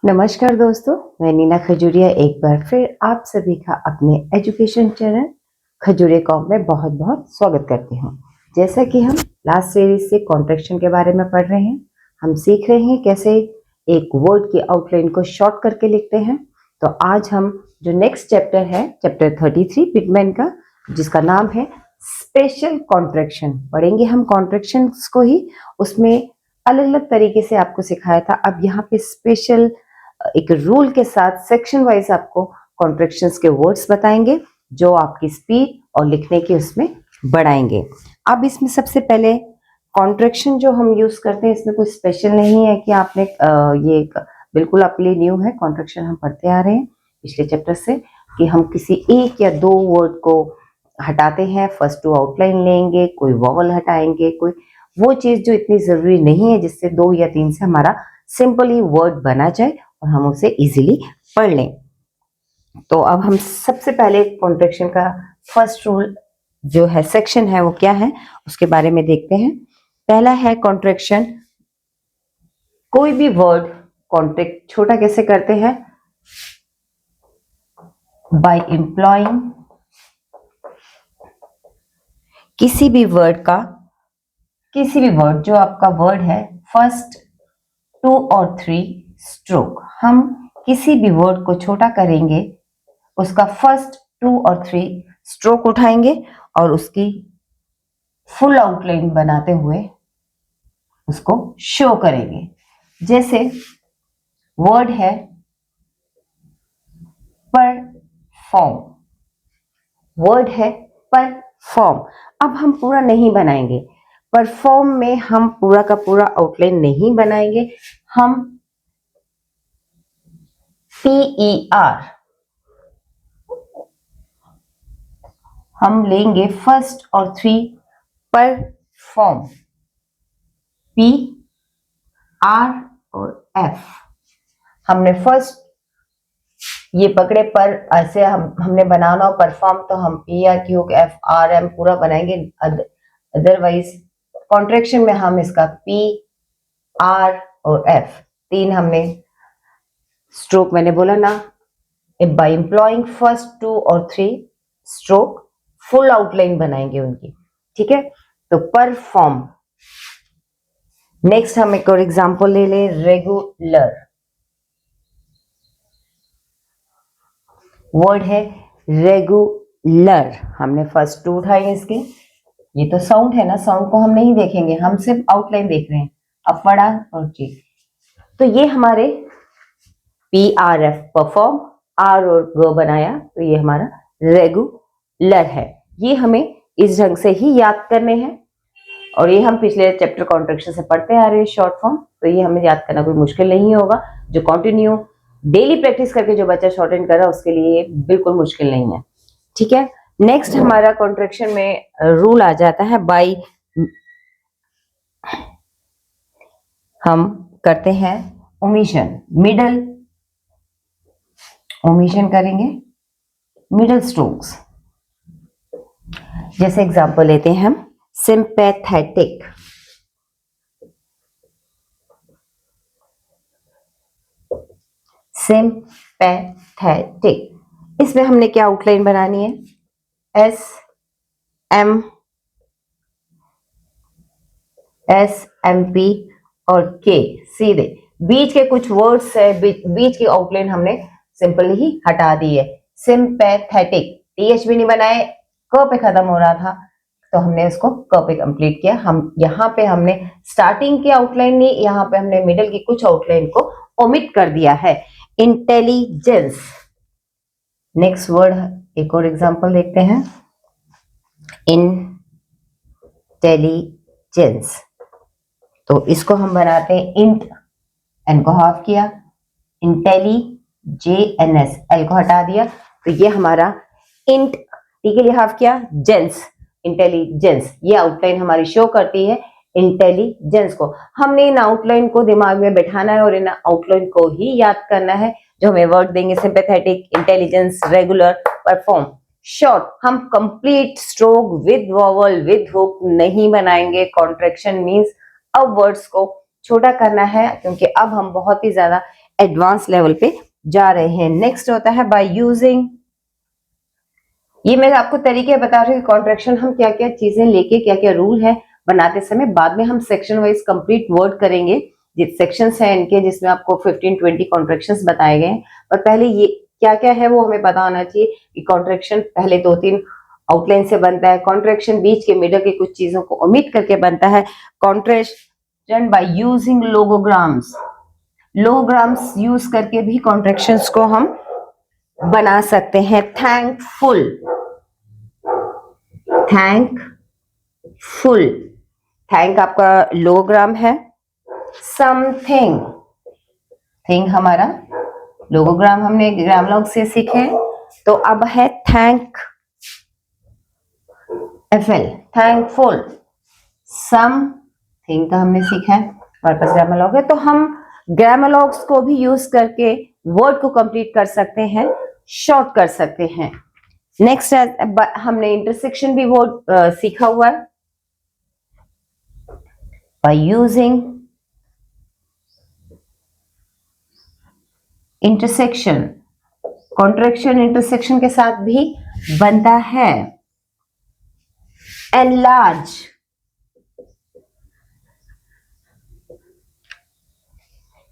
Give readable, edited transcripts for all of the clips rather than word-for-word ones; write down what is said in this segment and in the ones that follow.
नमस्कार दोस्तों, मैं नीना खजूरिया एक बार फिर आप सभी का अपने एजुकेशन चैनल खजूरिया कॉम में बहुत बहुत स्वागत करती हूँ। जैसा कि हम लास्ट सीरीज से कॉन्ट्रैक्शन के बारे में पढ़ रहे हैं, हम सीख रहे हैं कैसे एक वर्ड की आउटलाइन को शॉर्ट करके लिखते हैं। तो आज हम जो नेक्स्ट चैप्टर है, चैप्टर 33 पिटमैन का, जिसका नाम है स्पेशल कॉन्ट्रैक्शन, पढ़ेंगे हम कॉन्ट्रैक्शंस को ही। उसमें अलग अलग तरीके से आपको सिखाया था, अब यहाँ पे स्पेशल एक रूल के साथ सेक्शन वाइज आपको कॉन्ट्रैक्शंस के वर्ड्स बताएंगे जो आपकी स्पीड और लिखने की उसमें बढ़ाएंगे। अब इसमें सबसे पहले कॉन्ट्रैक्शन जो हम यूज करते हैं, इसमें कोई स्पेशल नहीं है कि आपने ये बिल्कुल आपके लिए न्यू है। कॉन्ट्रैक्शन हम पढ़ते आ रहे हैं पिछले चैप्टर से कि हम किसी एक या दो वर्ड को हटाते हैं, फर्स्ट टू आउटलाइन लेंगे, कोई वॉवल हटाएंगे, कोई वो चीज जो इतनी जरूरी नहीं है जिससे दो या तीन से हमारा सिंपली वर्ड बना जाए और हम उसे इजीली पढ़ लें। तो अब हम सबसे पहले कॉन्ट्रैक्शन का फर्स्ट रूल जो है, सेक्शन है, वो क्या है उसके बारे में देखते हैं। पहला है कॉन्ट्रैक्शन, कोई भी वर्ड कॉन्ट्रैक्ट छोटा कैसे करते हैं? बाय एम्प्लॉइंग किसी भी वर्ड जो आपका वर्ड है, फर्स्ट 2 और 3 स्ट्रोक। हम किसी भी वर्ड को छोटा करेंगे, उसका फर्स्ट 2 और 3 स्ट्रोक उठाएंगे और उसकी फुल आउटलाइन बनाते हुए उसको शो करेंगे। जैसे वर्ड है परफॉर्म, वर्ड है परफॉर्म। अब हम पूरा नहीं बनाएंगे, परफॉर्म में हम पूरा का पूरा आउटलाइन नहीं बनाएंगे, हम PER हम लेंगे फर्स्ट और 3 परफॉर्म, P R और F। हमने फर्स्ट ये पकड़े पर, ऐसे हमने बनाना हो परफॉर्म तो हम PRQFRM पूरा बनाएंगे। अदरवाइज कॉन्ट्रैक्शन में हम इसका P R और F तीन हमने स्ट्रोक, मैंने बोला ना, बाय एम्प्लॉइंग फर्स्ट 2 और 3 स्ट्रोक फुल आउटलाइन बनाएंगे उनकी, ठीक है। तो परफॉर्म। नेक्स्ट हम एक और एग्जांपल ले ले, रेगुलर। वर्ड है रेगुलर, हमने फर्स्ट 2 उठाए इसके। ये तो साउंड है ना, साउंड को हम नहीं देखेंगे, हम सिर्फ आउटलाइन देख रहे हैं। अब पढ़ा और जी, तो ये हमारे PRF परफॉर्म, R और G बनाया, तो ये हमारा रेगुलर है। ये हमें इस ढंग से ही याद करने हैं और ये हम पिछले चैप्टर कॉन्ट्रैक्शन से पढ़ते आ रहे हैं शॉर्ट फॉर्म, तो ये हमें याद करना कोई मुश्किल नहीं होगा। जो कंटिन्यू डेली प्रैक्टिस करके जो बच्चा शॉर्ट हैंड कर रहा है उसके लिए बिल्कुल मुश्किल नहीं है, ठीक है। नेक्स्ट हमारा कॉन्ट्रैक्शन में रूल आ जाता है बाय, हम करते हैं ओमिशन, मिडल ओमिशन करेंगे, मिडल स्ट्रोक्स। जैसे एग्जांपल लेते हैं हम, सिंपैथेटिक, सिंपैथेटिक, इसमें हमने क्या आउटलाइन बनानी है? SMP और K, सीधे बीच के कुछ वर्ड्स है, बीच की आउटलाइन हमने सिंपल ही हटा दी है। सिंपैथेटिक, TH भी नहीं बनाए, क पे खत्म हो रहा था तो हमने उसको क पे कंप्लीट किया। हम यहाँ पे हमने स्टार्टिंग की आउटलाइन नहीं, यहाँ पे हमने मिडिल की कुछ आउटलाइन को ओमिट कर दिया है। इंटेलिजेंस। नेक्स्ट वर्ड, एक और एग्जांपल देखते हैं, इंटेलिजेंस। तो इसको हम बनाते हैं इंट, एन को हाफ किया, इंटेलिजेंस, एल को हटा दिया, तो ये हमारा इंट, टी के लिए हाफ किया, जेंस, इंटेलिजेंस। ये आउटलाइन हमारी शो करती है इंटेलिजेंस को। हमने इन आउटलाइन को दिमाग में बैठाना है और इन आउटलाइन को ही याद करना है जो हमें वर्ड देंगे, sympathetic, intelligence, regular, perform. Short, हम complete stroke with vowel with hook नहीं बनाएंगे। कॉन्ट्रैक्शन मींस अब वर्ड्स को छोटा करना है, क्योंकि अब हम बहुत ही ज्यादा एडवांस लेवल पे जा रहे हैं। नेक्स्ट होता है बाय यूजिंग, ये मैं आपको तरीके बता रही हूँ कॉन्ट्रैक्शन हम क्या क्या चीजें लेके क्या क्या रूल है बनाते समय, बाद में हम सेक्शन वाइज कंप्लीट वर्ड करेंगे। सेक्शंस हैं इनके जिसमें आपको 15-20 कॉन्ट्रैक्शंस बताए गए हैं, पर पहले ये क्या क्या है वो हमें पता होना चाहिए कि कॉन्ट्रैक्शन पहले 2-3 आउटलाइन से बनता है, कॉन्ट्रैक्शन बीच के मिडल के कुछ चीजों को ओमिट करके बनता है। कॉन्ट्रैक्शन बाय यूजिंग लोगोग्राम्स, लोगोग्राम्स यूज करके भी कॉन्ट्रैक्शंस को हम बना सकते हैं। थैंकफुल, थैंकफुल, थैंक आपका लोगोग्राम है। समथिंग, थिंग हमारा लोगोग्राम हमने ग्रामलॉग से सीखे, तो अब है थैंक एफएल, थैंकफुल। सम थिंग का हमने सीखा है, हमारे पास ग्रामलॉग है, तो हम ग्रामलॉग्स को भी यूज करके वर्ड को कंप्लीट कर सकते हैं, शॉर्ट कर सकते हैं। नेक्स्ट हमने इंटरसेक्शन भी वर्ड सीखा हुआ है। By using intersection, contraction intersection के साथ भी बनता है। एनलार्ज,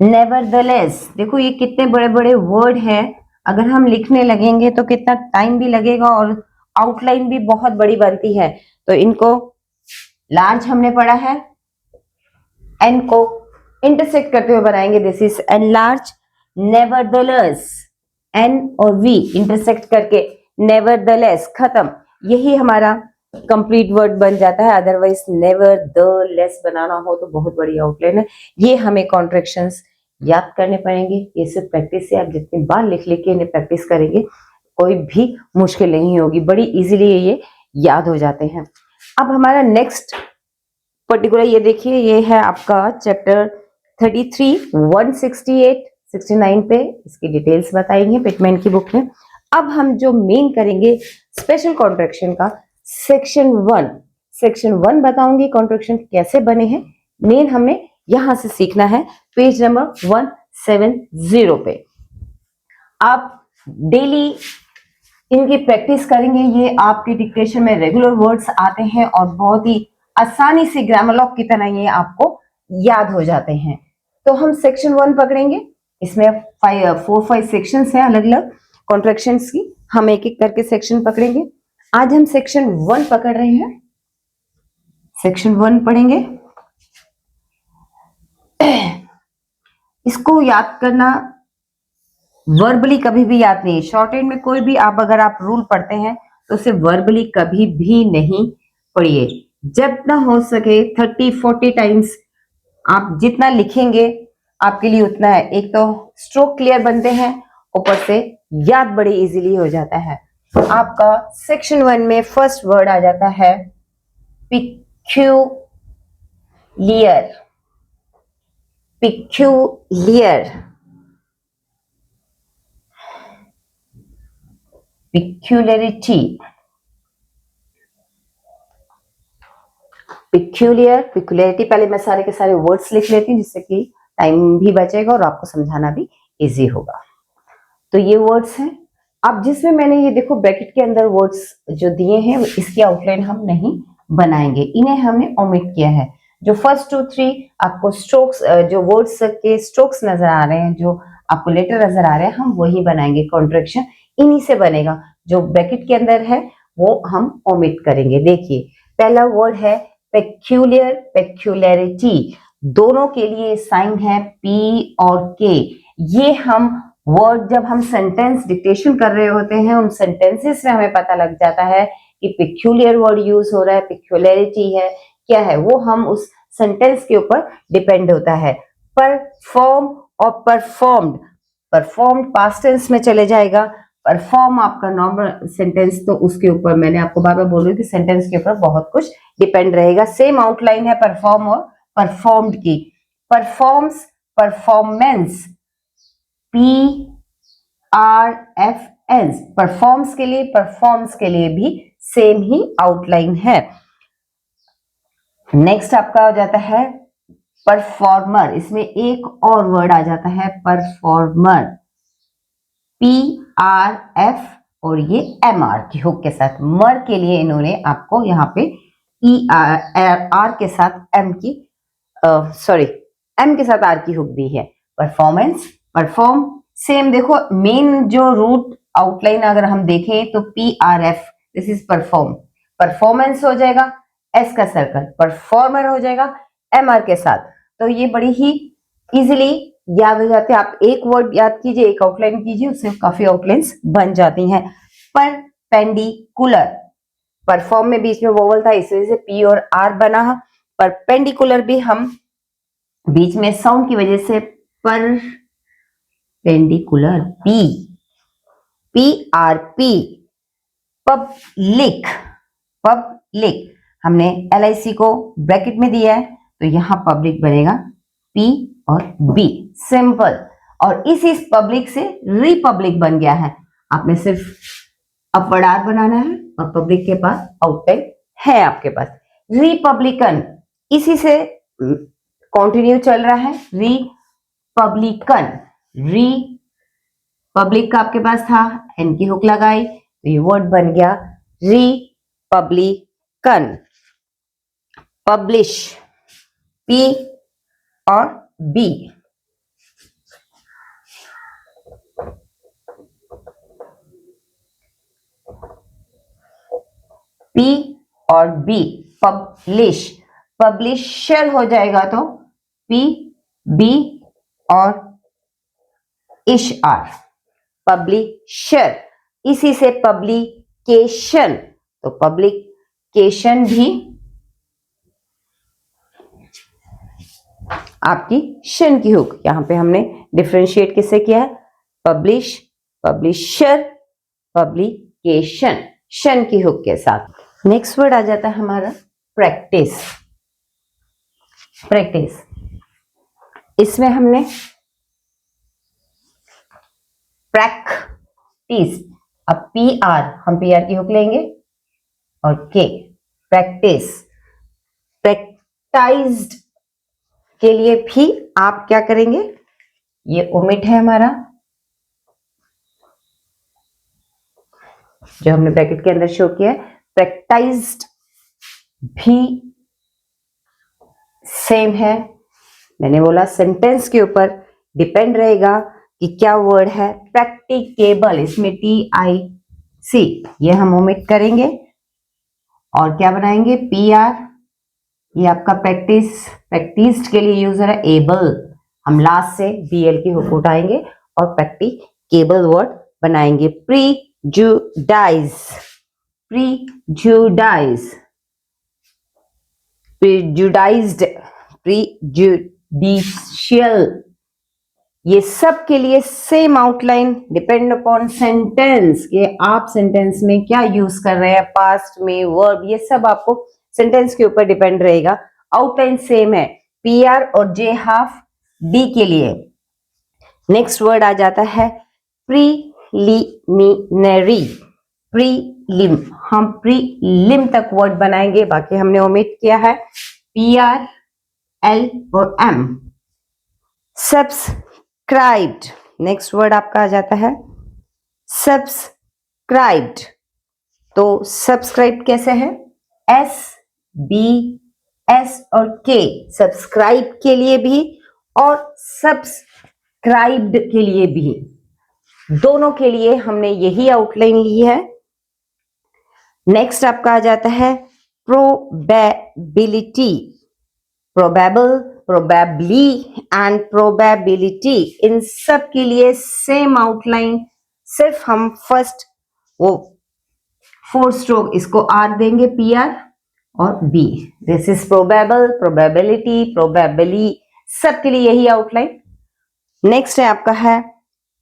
नेवरदलेस, देखो ये कितने बड़े बड़े वर्ड हैं, अगर हम लिखने लगेंगे तो कितना टाइम भी लगेगा और आउटलाइन भी बहुत बड़ी बनती है, तो इनको लार्ज हमने पढ़ा है, एन को इंटरसेक्ट करते हुए बनाएंगे, this is enlarge. Nevertheless, N और वी इंटरसेक्ट करके नेवरदलेस, खत्म, यही हमारा कंप्लीट वर्ड बन जाता है। अदरवाइज नेवरदलेस बनाना हो तो बहुत बड़ी आउटलाइन है। ये हमें कॉन्ट्रैक्शंस याद करने पड़ेंगे, ये सिर्फ प्रैक्टिस से, आप जितनी बार लिख लिख के इन्हें प्रैक्टिस करेंगे कोई भी मुश्किल नहीं होगी, बड़ी इजीली ये याद हो जाते हैं। अब हमारा नेक्स्ट पर्टिकुलर ये देखिए, ये है आपका चैप्टर 33, 168, 69 पे इसकी डिटेल्स बताएंगे पिटमैन की बुक में। अब हम जो मेन करेंगे स्पेशल कॉन्ट्रैक्शन का सेक्शन 1, सेक्शन 1 बताऊंगी कॉन्ट्रैक्शन कैसे बने हैं, मेन हमने यहां से सीखना है, पेज नंबर 170 पे। आप डेली इनकी प्रैक्टिस करेंगे, ये आपके डिक्टेशन में रेगुलर वर्ड्स आते हैं और बहुत ही आसानी से ग्रामरलॉग की तरह ये आपको याद हो जाते हैं। तो हम सेक्शन 1 पकड़ेंगे, इसमें 4-5 सेक्शंस हैं अलग अलग कॉन्ट्रैक्शंस की, हम एक एक करके सेक्शन पकड़ेंगे। आज हम सेक्शन 1 पकड़ रहे हैं, सेक्शन 1 पढ़ेंगे। इसको याद करना वर्बली कभी भी याद नहीं, शॉर्ट हैंड में कोई भी आप अगर आप रूल पढ़ते हैं तो उसे वर्बली कभी भी नहीं पढ़िए, जितना हो सके 30-40 टाइम्स आप जितना लिखेंगे आपके लिए उतना है। एक तो स्ट्रोक क्लियर बनते हैं, ऊपर से याद बड़ी इजीली हो जाता है। आपका सेक्शन 1 में फर्स्ट वर्ड आ जाता है peculiar, peculiar, peculiarity, peculiar, peculiarity, पहले मैं सारे के सारे वर्ड्स लिख लेती हूँ जिससे कि टाइम भी बचेगा और आपको समझाना भी इजी होगा। तो ये वर्ड्स हैं, अब जिसमें मैंने ये देखो ब्रैकेट के अंदर वर्ड्स जो दिए हैं इसकी आउटलाइन हम नहीं बनाएंगे, इन्हें हमने ओमिट किया है। जो फर्स्ट 2-3 आपको स्ट्रोक्स, जो वर्ड्स के स्ट्रोक्स नजर आ रहे हैं, जो आपको लेटर नजर आ रहे हैं, हम वही बनाएंगे, कॉन्ट्रैक्शन इन्हीं से बनेगा। जो ब्रैकेट के अंदर है वो हम ओमिट करेंगे। देखिए पहला वर्ड है पेक्यूलियर, पेक्यूलरिटी, दोनों के लिए साइन है पी और के। ये हम वर्ड जब हम सेंटेंस डिक्टेशन कर रहे होते हैं उन सेंटेंसेस में हमें पता लग जाता है कि पेक्यूलियर वर्ड यूज हो रहा है, पेक्यूलरिटी है, क्या है वो हम उस सेंटेंस के ऊपर डिपेंड होता है। परफॉर्म और परफॉर्म्ड, परफॉर्म्ड पास्ट टेंस में चले जाएगा, परफॉर्म आपका नॉर्मल सेंटेंस, तो उसके ऊपर मैंने आपको बार बार बोल रही हूँ कि सेंटेंस के ऊपर बहुत कुछ डिपेंड रहेगा। सेम आउटलाइन है परफॉर्म और परफॉर्म्ड की। परफॉर्म्स, परफॉर्मेंस, PRFS, परफॉर्म्स के लिए, परफॉर्म्स के लिए भी सेम ही आउटलाइन है। नेक्स्ट आपका हो जाता है परफॉर्मर, इसमें एक और वर्ड आ जाता है परफॉर्मर, PRF, और ये MR की हुक के साथ, मर के लिए इन्होंने आपको यहाँ पे ER के साथ M की सॉरी M के साथ R की हुक दी है। परफॉर्मेंस, परफॉर्म, सेम देखो मेन जो रूट आउटलाइन अगर हम देखें तो PRF, this is perform, performance हो जाएगा S का सर्कल, परफॉर्मर हो जाएगा MR के साथ। तो ये बड़ी ही इजीली याद हो जाते हैं। आप एक वर्ड याद कीजिए, एक आउटलाइन कीजिए, उससे काफी आउटलाइंस बन जाती हैं। परपेंडिकुलर, परफॉर्म में बीच में वोवल था, इस वजह से P और R बना। परपेंडिकुलर भी हम बीच में साउंड की वजह से परपेंडिकुलर, PRP। पब्लिक, पब्लिक हमने LIC को ब्रैकेट में दिया है तो यहां पब्लिक बनेगा P और B, सिंपल। और इस पब्लिक से रिपब्लिक बन गया है। आपने सिर्फ अपवर्ड आर बनाना है और पब्लिक के पास आउटलाइन है आपके पास। रिपब्लिकन, इसी से कंटिन्यू चल रहा है, रिपब्लिकन, रिपब्लिक का आपके पास था, एन की हुक लगाई तो ये वर्ड बन गया रिपब्लिकन। पब्लिश, P और B, P और B, पब्लिश, पब्लिशर हो जाएगा तो P, B और इश आर, पब्लिशर। इसी से पब्लिकेशन, तो पब्लिकेशन भी आपकी शन की हुक, यहां पे हमने डिफरेंशिएट किससे किया है, पब्लिश, पब्लिशर, पब्लिकेशन, शन की हुक के साथ। नेक्स्ट वर्ड आ जाता है हमारा प्रैक्टिस। प्रैक्टिस, इसमें हमने प्रैक्टिस, अब PR, हम PR की हुक लेंगे और K, प्रैक्टिस। प्रैक्टाइज्ड के लिए भी आप क्या करेंगे, ये ओमिट है हमारा जो हमने ब्रैकेट के अंदर शो किया है। प्रैक्टाइज्ड भी सेम है, मैंने बोला सेंटेंस के ऊपर डिपेंड रहेगा कि क्या वर्ड है। प्रैक्टिकेबल, इसमें TIC, ये हम ओमिट करेंगे और क्या बनाएंगे PR, ये आपका प्रैक्टिस, प्रैक्टिस्ड के लिए यूज हो रहा है एबल, हम लास्ट से BL की हुक उठाएंगे और प्रैक्टिकेबल वर्ड बनाएंगे। प्रीजुडाइज, प्रीजुडाइज, प्रीजुडाइज्ड, प्रीजुडिशियल, ये सब के लिए same outline, depend upon sentence के आप सेंटेंस में क्या यूज कर रहे हैं, पास्ट में, वर्ब, ये सब आपको सेंटेंस के ऊपर डिपेंड रहेगा। आउटलाइन सेम है PR और J हाफ D के लिए। नेक्स्ट वर्ड आ जाता है प्रीलिमिनरी, प्रीलिम, हम प्रीलिम तक वर्ड बनाएंगे, बाकी हमने ओमिट किया है PR, L और M। सब्सक्राइब्ड, नेक्स्ट वर्ड आपका आ जाता है सब्सक्राइब्ड, तो सब्सक्राइब कैसे है, SBS और K, सब्सक्राइब के लिए भी और सब्सक्राइब्ड के लिए भी, दोनों के लिए हमने यही आउटलाइन ली है। नेक्स्ट आपका आ जाता है probability, probable, probably and probability, इन सब के लिए सेम आउटलाइन, सिर्फ हम फर्स्ट वो 4 स्ट्रोक इसको R देंगे PR और B, this is probable, probability, probably, सब के लिए यही आउटलाइन। नेक्स्ट है आपका है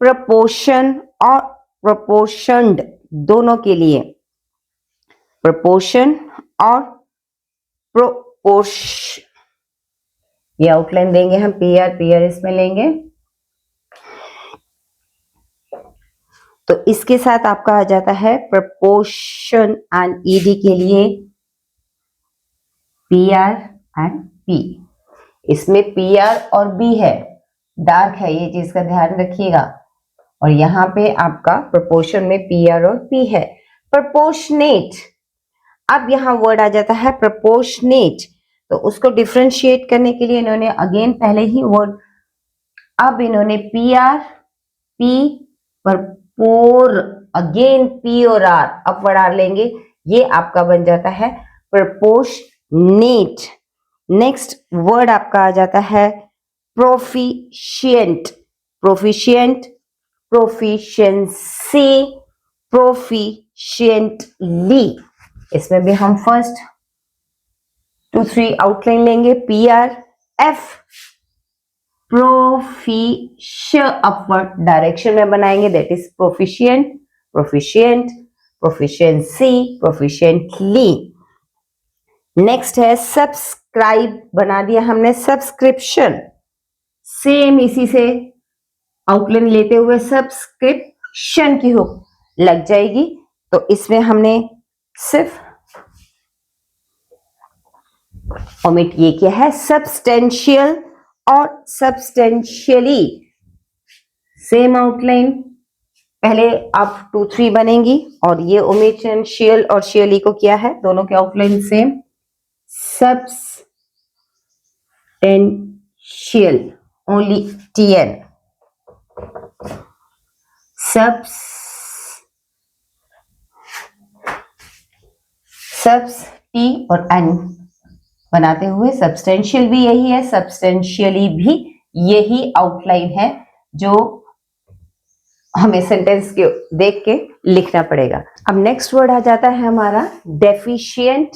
प्रपोर्शन और प्रपोर्शनड, दोनों के लिए प्रपोर्शन और प्रोपोर्शन, ये आउटलाइन देंगे हम PR इसमें लेंगे, तो इसके साथ आपका आ जाता है प्रपोर्शन एंड ED के लिए PR एंड P। इसमें PR और B है, डार्क है, ये चीज का ध्यान रखिएगा। और यहाँ पे आपका प्रोपोर्शन में PR और P है। प्रोपोर्शनेट, अब यहाँ वर्ड आ जाता है प्रोपोर्शनेट, तो उसको डिफरेंशिएट करने के लिए इन्होंने अगेन पहले ही वर्ड, अब इन्होंने PR, P पर पोर, अगेन P और R, अपवर्ड R लेंगे, ये आपका बन जाता है प्रोपोर्शनेट। नेक्स्ट वर्ड आपका आ जाता है प्रोफिशिएंट, प्रोफिशिएंट, प्रोफिशिएंसी, प्रोफिशिएंटली। इसमें भी हम फर्स्ट 2-3 आउटलाइन लेंगे। PR, F, प्रोफिश अपवर्ड डायरेक्शन में बनाएंगे, that is proficient, proficient, proficiency, proficiently. Next है सब्सक्राइब, बना दिया हमने सब्सक्रिप्शन, सेम इसी से आउटलाइन लेते हुए सब्सक्रिप्शन की हुक लग जाएगी। तो इसमें हमने सिर्फ ओमिट ये किया है, सब्सटेंशियल और सब्सटेंशियली, सेम आउटलाइन, पहले आप 2-3 बनेंगी और ये ओमिशन शियल और शियली को किया है, दोनों के outline same. Substantial only TN, subs T और N बनाते हुए, सब्सटेंशियल भी यही है, सब्सटेंशियली भी यही आउटलाइन है जो हमें सेंटेंस के देख के लिखना पड़ेगा। अब नेक्स्ट वर्ड आ जाता है हमारा डेफिशिएंट,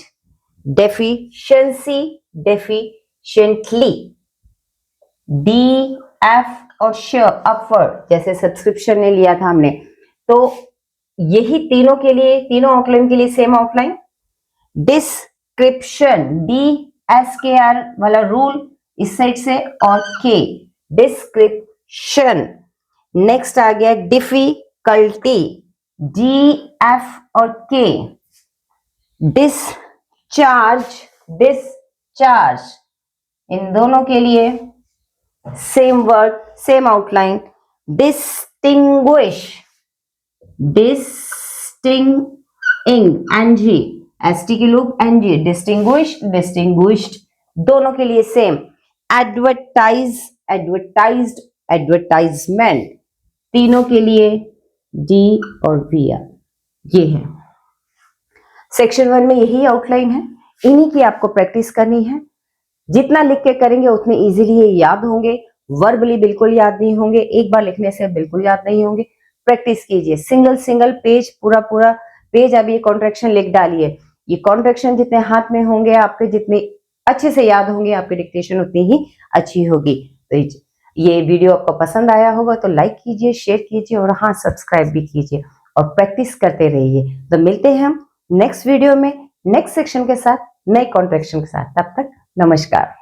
डेफिशिएंसी, डेफिशिएंटली। DF और श अपवर्ड, जैसे सब्सक्रिप्शन ने लिया था हमने, तो यही तीनों के लिए, तीनों आउटलाइन के लिए सेम आउटलाइन। डिस्क्रिप्शन, DSKR वाला रूल इस साइड से, और K डिस्क्रिप्शन। नेक्स्ट आ गया डिफिकल्टी, DF और K। डिस्चार्ज, डिस्चार्ज, इन दोनों के लिए same word, same outline. Distinguish, disting NG, ST की लूप NG, डिस्टिंग्विश, डिस्टिंग्विश्ड, दोनों के लिए सेम। एडवर्टाइज, एडवर्टाइज्ड, एडवर्टाइजमेंट, तीनों के लिए D और VR, ये है। सेक्शन 1 में यही आउटलाइन है, इन्हीं की आपको प्रैक्टिस करनी है। जितना लिख के करेंगे उतने इजीली ये याद होंगे, वर्बली बिल्कुल याद नहीं होंगे, एक बार लिखने से बिल्कुल याद नहीं होंगे। प्रैक्टिस कीजिए, सिंगल सिंगल पेज, पूरा पूरा पेज अब ये कॉन्ट्रैक्शन लिख डालिए। ये कॉन्ट्रैक्शन जितने हाथ में होंगे आपके, जितने अच्छे से याद होंगे, आपकी डिक्टेशन उतनी ही अच्छी होगी। तो ये वीडियो आपको पसंद आया होगा तो लाइक कीजिए, शेयर कीजिए और हाँ, सब्सक्राइब भी कीजिए और प्रैक्टिस करते रहिए। तो मिलते हैं हम नेक्स्ट वीडियो में नेक्स्ट सेक्शन के साथ, नए कॉन्ट्रैक्शन के साथ। तब तक नमस्कार।